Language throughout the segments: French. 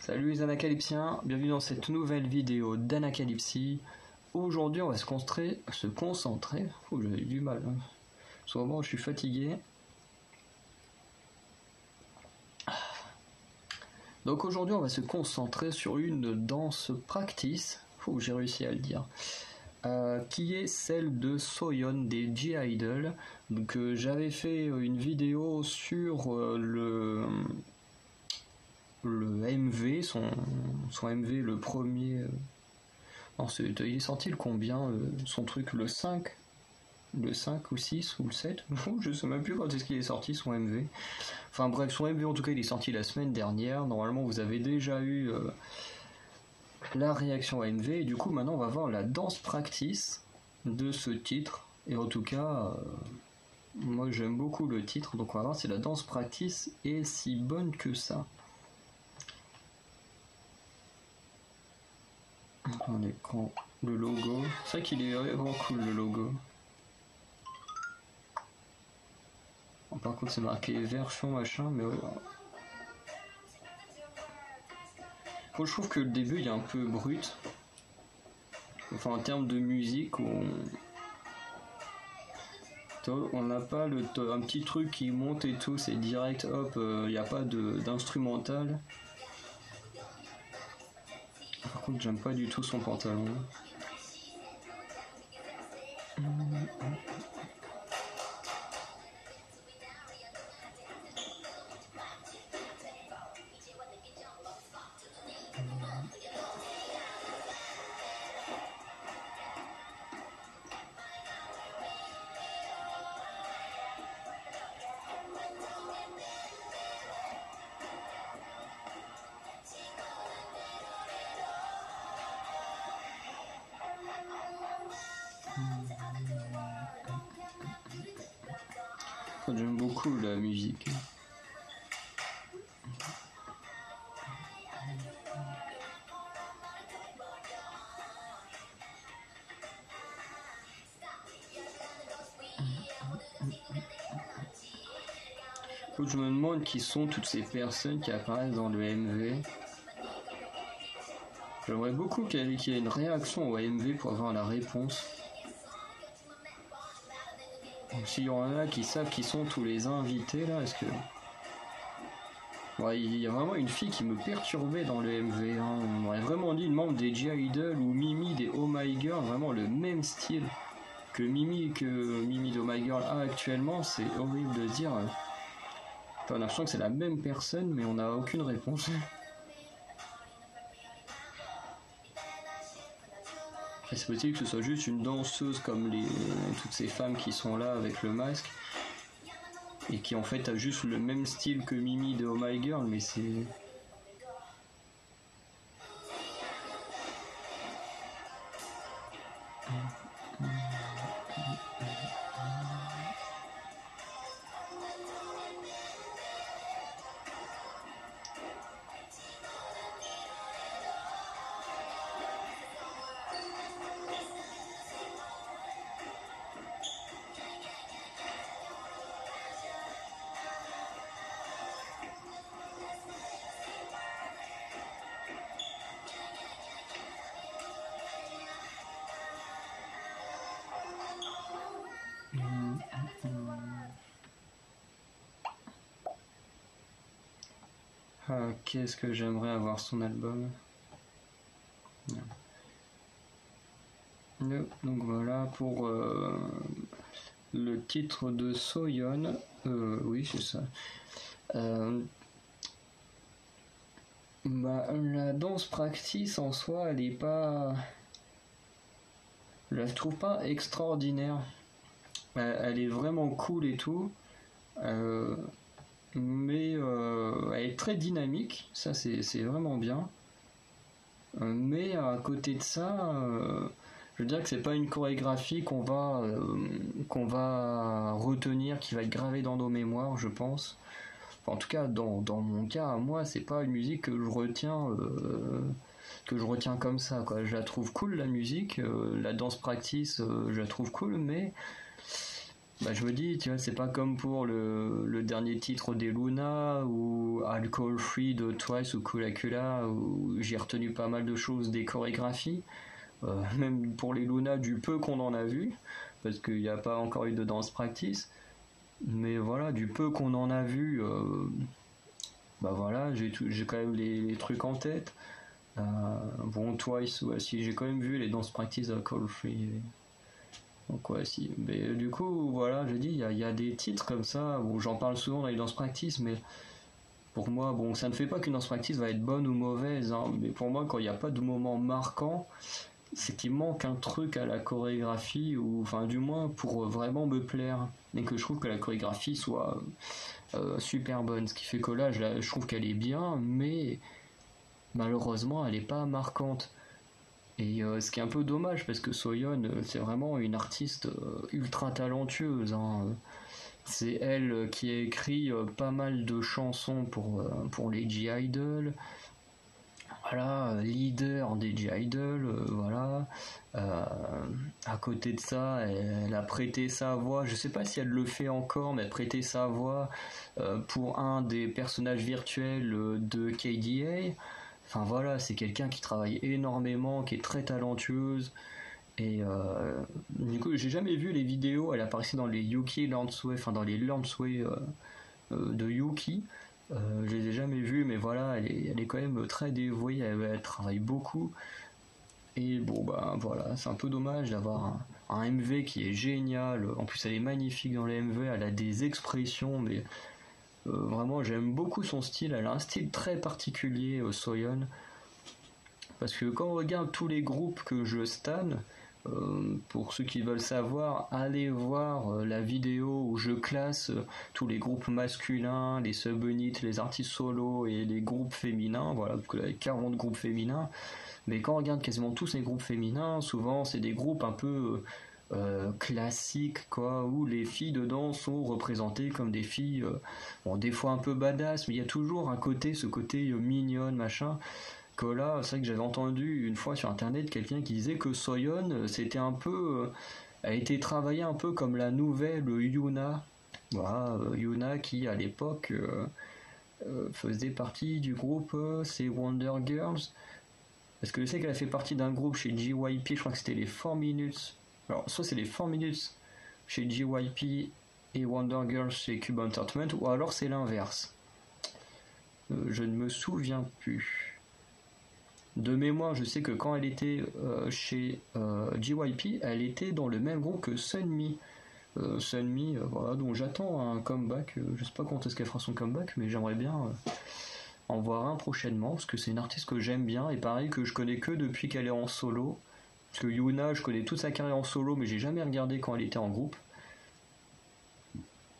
Salut les Anacalypsiens, bienvenue dans cette nouvelle vidéo d'Anacalypsie. Aujourd'hui on va se concentrer. J'avais du mal, hein. Souvent je suis fatigué. Donc aujourd'hui on va se concentrer sur une danse practice, j'ai réussi à le dire, qui est celle de Soyeon des G-Idol. Donc j'avais fait une vidéo sur le MV, son MV, le premier. Non, il est sorti le combien, son truc, le 5 ou 6 ou le 7, je sais même plus quand est-ce qu'il est sorti son MV. Enfin bref, son MV en tout cas il est sorti la semaine dernière. Normalement vous avez déjà eu la réaction à MV, et du coup maintenant on va voir la danse practice de ce titre. Et en tout cas, moi j'aime beaucoup le titre, donc on va voir si la danse practice est si bonne que ça. On écran, le logo, c'est vrai qu'il est vraiment cool le logo. Bon, par contre c'est marqué version machin, mais ouais. Bon, je trouve que le début il est un peu brut. Enfin en termes de musique, on n'a pas un petit truc qui monte et tout, c'est direct, hop, il n'y a pas d'instrumental. Par contre j'aime pas du tout son pantalon. J'aime beaucoup la musique. Je me demande qui sont toutes ces personnes qui apparaissent dans le MV. J'aimerais beaucoup qu'il y ait une réaction au MV pour avoir la réponse. S'il y en a qui savent qui sont tous les invités là, est-ce que... Ouais, il y a vraiment une fille qui me perturbait dans le MV, hein. On aurait vraiment dit une membre des G-Idol ou Mimi des Oh My Girl, vraiment le même style que Mimi de Oh My Girl a actuellement. C'est horrible de dire. Enfin, on a l'impression que c'est la même personne, mais on n'a aucune réponse. C'est possible que ce soit juste une danseuse comme toutes ces femmes qui sont là avec le masque et qui en fait a juste le même style que Mimi de Oh My Girl, mais c'est... Ah, qu'est-ce que j'aimerais avoir son album. Donc voilà pour le titre de Soyeon. Oui, c'est ça. La danse practice en soi, elle est pas... Je la trouve pas extraordinaire. Elle est vraiment cool et tout. Mais elle est très dynamique, ça c'est vraiment bien. Mais à côté de ça, je veux dire que c'est pas une chorégraphie qu'on va retenir, qui va être gravée dans nos mémoires, je pense. Enfin, en tout cas, dans mon cas, moi, c'est pas une musique que je retiens comme ça, quoi. Je la trouve cool la musique, la danse practice, je la trouve cool, mais Bah, je me dis, tu vois, c'est pas comme pour le dernier titre des Luna ou Alcohol Free de Twice ou Kula Kula où j'ai retenu pas mal de choses des chorégraphies. Même pour les Luna, du peu qu'on en a vu, parce qu'il n'y a pas encore eu de dance practice. Mais voilà, du peu qu'on en a vu, bah voilà, j'ai quand même les trucs en tête. Euh, bon, Twice, ouais, si j'ai quand même vu les dance practice Alcohol Free. Donc ouais, si. Mais du coup, voilà, je dis, il y a des titres comme ça où j'en parle souvent dans les dance practice, mais pour moi, bon, ça ne fait pas qu'une dance practice va être bonne ou mauvaise, hein, mais pour moi, quand il n'y a pas de moment marquant, c'est qu'il manque un truc à la chorégraphie, ou enfin, du moins pour vraiment me plaire, et que je trouve que la chorégraphie soit super bonne. Ce qui fait que là, je trouve qu'elle est bien, mais malheureusement, elle n'est pas marquante. Et ce qui est un peu dommage parce que Soyeon, c'est vraiment une artiste ultra talentueuse, hein. C'est elle qui a écrit pas mal de chansons pour les G-Idol. Voilà, leader des G-Idol, voilà. Euh, à côté de ça, elle a prêté sa voix, je sais pas si elle le fait encore, mais elle a prêté sa voix pour un des personnages virtuels de KDA. Enfin voilà, c'est quelqu'un qui travaille énormément, qui est très talentueuse. Et du coup, j'ai jamais vu les vidéos. Elle apparaissait dans les Yuki Lanceway, enfin dans les Lanceway de Yuki. Je les ai jamais vus, mais voilà, elle est quand même très dévouée. Elle travaille beaucoup. Et bon, bah voilà, c'est un peu dommage d'avoir un MV qui est génial. En plus, elle est magnifique dans les MV. Elle a des expressions, mais vraiment, j'aime beaucoup son style. Elle a un style très particulier, Soyeon. Parce que quand on regarde tous les groupes que je stan, pour ceux qui veulent savoir, allez voir la vidéo où je classe tous les groupes masculins, les subunits, les artistes solos et les groupes féminins. Voilà, parce que là, il y a 40 groupes féminins. Mais quand on regarde quasiment tous les groupes féminins, souvent c'est des groupes un peu classiques, quoi, où les filles dedans sont représentées comme des filles, bon, des fois un peu badass, mais il y a toujours un côté, ce côté mignonne, machin. Que là, c'est vrai que j'avais entendu une fois sur internet quelqu'un qui disait que Soyeon, c'était un peu, a été travaillé un peu comme la nouvelle Yuna. Voilà, Yuna qui à l'époque faisait partie du groupe c'est Wonder Girls. Parce que je sais qu'elle a fait partie d'un groupe chez JYP, je crois que c'était les 4 Minutes. Alors, soit c'est les 4 Minutes chez JYP et Wonder Girls chez Cube Entertainment, ou alors c'est l'inverse. Je ne me souviens plus. De mémoire, je sais que quand elle était chez JYP, elle était dans le même groupe que Sunmi. Sunmi, voilà, dont j'attends un comeback. Je sais pas quand est-ce qu'elle fera son comeback, mais j'aimerais bien en voir un prochainement, parce que c'est une artiste que j'aime bien, et pareil que je connais que depuis qu'elle est en solo. Parce que Yuna, je connais toute sa carrière en solo, mais j'ai jamais regardé quand elle était en groupe.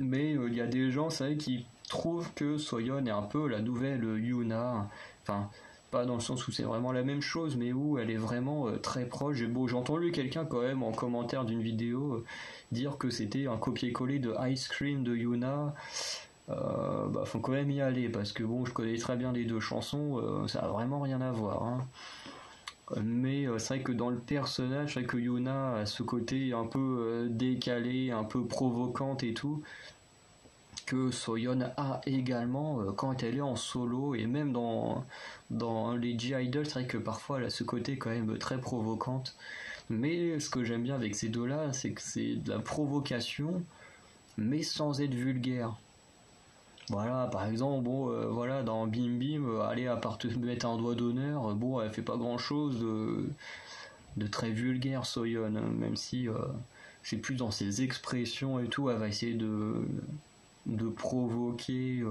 Mais il y a des gens, c'est vrai, qui trouvent que Soyeon est un peu la nouvelle Yuna. Enfin, pas dans le sens où c'est vraiment la même chose, mais où elle est vraiment très proche. Et bon, j'ai entendu quelqu'un quand même en commentaire d'une vidéo dire que c'était un copier-coller de Ice Cream de Yuna. Bah, faut quand même y aller parce que bon, je connais très bien les deux chansons, ça a vraiment rien à voir, hein. Mais c'est vrai que dans le personnage, c'est vrai que Yuna a ce côté un peu décalé, un peu provocante et tout, que Soyeon a également quand elle est en solo et même dans les G-Idol, c'est vrai que parfois elle a ce côté quand même très provocante. Mais ce que j'aime bien avec ces deux-là, c'est que c'est de la provocation, mais sans être vulgaire. Voilà, par exemple, bon, voilà, dans Bim Bim, aller à part te mettre un doigt d'honneur, bon, elle fait pas grand-chose de très vulgaire, Soyeon, hein, même si c'est plus dans ses expressions et tout, elle va essayer de provoquer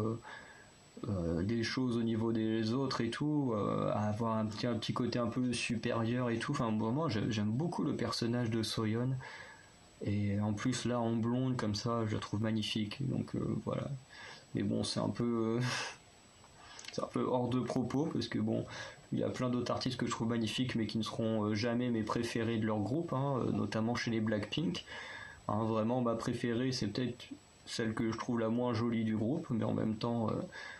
des choses au niveau des autres et tout, à avoir un petit côté un peu supérieur et tout. Enfin, moi, j'aime beaucoup le personnage de Soyeon. Et en plus, là, en blonde, comme ça, je la trouve magnifique. Donc, voilà. Mais bon, c'est un peu hors de propos, parce que bon, il y a plein d'autres artistes que je trouve magnifiques, mais qui ne seront jamais mes préférés de leur groupe, hein, notamment chez les Blackpink. Hein, vraiment, ma préférée, c'est peut-être celle que je trouve la moins jolie du groupe, mais en même temps,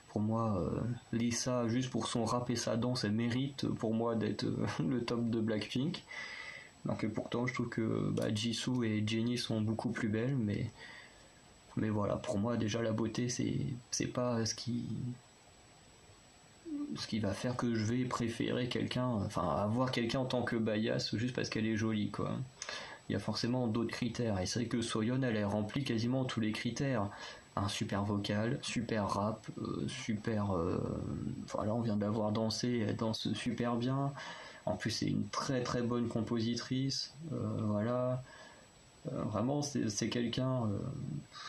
pour moi, Lisa, juste pour son rap et sa danse, elle mérite pour moi d'être le top de Blackpink. Donc pourtant, je trouve que Jisoo et Jennie sont beaucoup plus belles, mais Mais voilà, pour moi déjà la beauté c'est pas ce qui va faire que je vais préférer quelqu'un, enfin avoir quelqu'un en tant que bias juste parce qu'elle est jolie quoi. Il y a forcément d'autres critères et c'est vrai que Soyeon elle remplit quasiment tous les critères. Un super vocal, super rap, super. Voilà, on vient de la voir danser, elle danse super bien. En plus, c'est une très très bonne compositrice. Voilà. Vraiment, c'est quelqu'un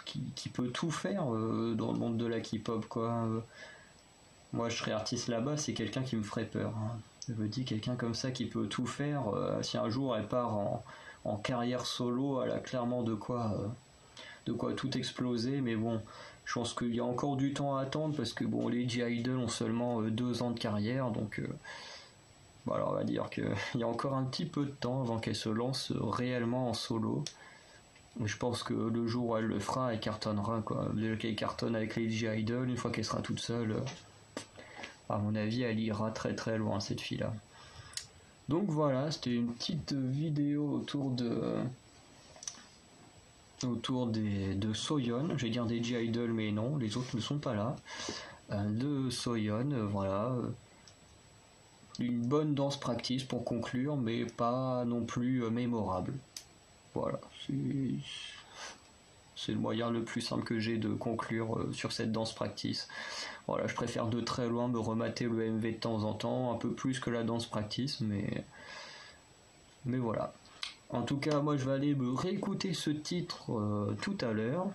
qui peut tout faire dans le monde de la K-pop, quoi. Moi, je serais artiste là-bas, c'est quelqu'un qui me ferait peur, hein. Je me dis, quelqu'un comme ça qui peut tout faire, si un jour elle part en carrière solo, elle a clairement de quoi tout exploser, mais bon, je pense qu'il y a encore du temps à attendre parce que bon, les G-Idol ont seulement 2 ans de carrière, donc voilà, on va dire qu'il y a encore un petit peu de temps avant qu'elle se lance réellement en solo. Je pense que le jour où elle le fera, elle cartonnera quoi. Déjà qu'elle cartonne avec les G-Idol, une fois qu'elle sera toute seule, à mon avis, elle ira très très loin cette fille-là. Donc voilà, c'était une petite vidéo autour de Soyeon, je vais dire des G-Idol mais non, les autres ne sont pas là, de Soyeon, voilà, une bonne danse practice pour conclure, mais pas non plus mémorable. Voilà, c'est le moyen le plus simple que j'ai de conclure sur cette danse practice. Voilà, je préfère de très loin me remater le MV de temps en temps, un peu plus que la danse practice, mais voilà. En tout cas, moi je vais aller me réécouter ce titre tout à l'heure,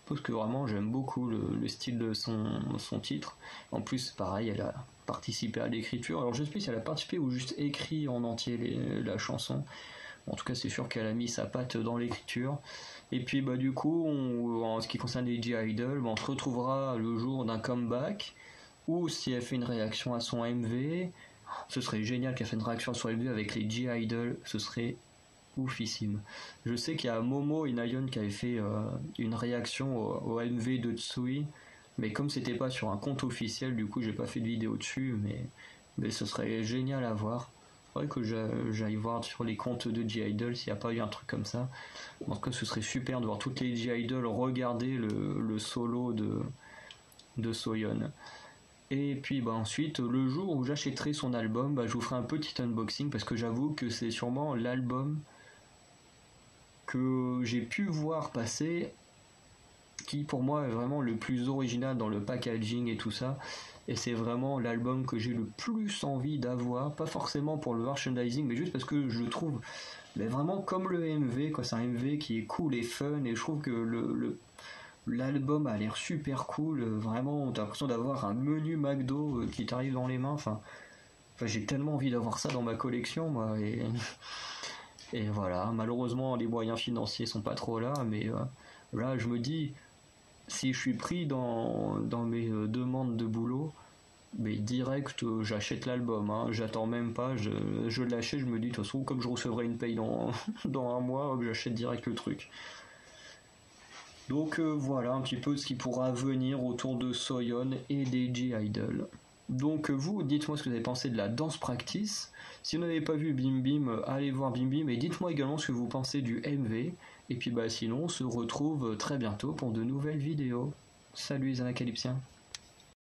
parce que vraiment j'aime beaucoup le style de son titre. En plus, pareil, elle a participé à l'écriture. Alors je sais plus si elle a participé ou juste écrit en entier la chanson. En tout cas, c'est sûr qu'elle a mis sa patte dans l'écriture. Et puis bah du coup, en ce qui concerne les G-Idol, on se retrouvera le jour d'un comeback, ou si elle fait une réaction à son MV. Ce serait génial qu'elle fasse une réaction à son MV avec les G-Idol, ce serait oufissime. Je sais qu'il y a Momo et Nayeon qui avaient fait une réaction au MV de Tsui, mais comme c'était pas sur un compte officiel, du coup j'ai pas fait de vidéo dessus, mais ce serait génial à voir. Faudrait que j'aille voir sur les comptes de G-Idol s'il n'y a pas eu un truc comme ça. En tout cas, ce serait super de voir toutes les G-Idol regarder le solo de Soyeon. Et puis bah, ensuite, le jour où j'achèterai son album, bah, je vous ferai un petit unboxing parce que j'avoue que c'est sûrement l'album que j'ai pu voir passer qui pour moi est vraiment le plus original dans le packaging et tout ça, et c'est vraiment l'album que j'ai le plus envie d'avoir, pas forcément pour le merchandising mais juste parce que je trouve vraiment comme le MV quoi, c'est un MV qui est cool et fun, et je trouve que l'album a l'air super cool, vraiment t'as l'impression d'avoir un menu McDo qui t'arrive dans les mains, enfin j'ai tellement envie d'avoir ça dans ma collection moi, et voilà, malheureusement les moyens financiers sont pas trop là, mais là je me dis, si je suis pris dans mes demandes de boulot, mais direct j'achète l'album, hein. J'attends même pas, je l'achète, je me dis de toute façon comme je recevrai une paye dans un mois, j'achète direct le truc. Donc voilà un petit peu ce qui pourra venir autour de Soyeon et des G-Idol. Donc vous, dites-moi ce que vous avez pensé de la danse practice. Si vous n'avez pas vu Bim Bim, allez voir Bim Bim, et dites-moi également ce que vous pensez du MV. Et puis bah sinon, on se retrouve très bientôt pour de nouvelles vidéos. Salut les Anacalypsiens.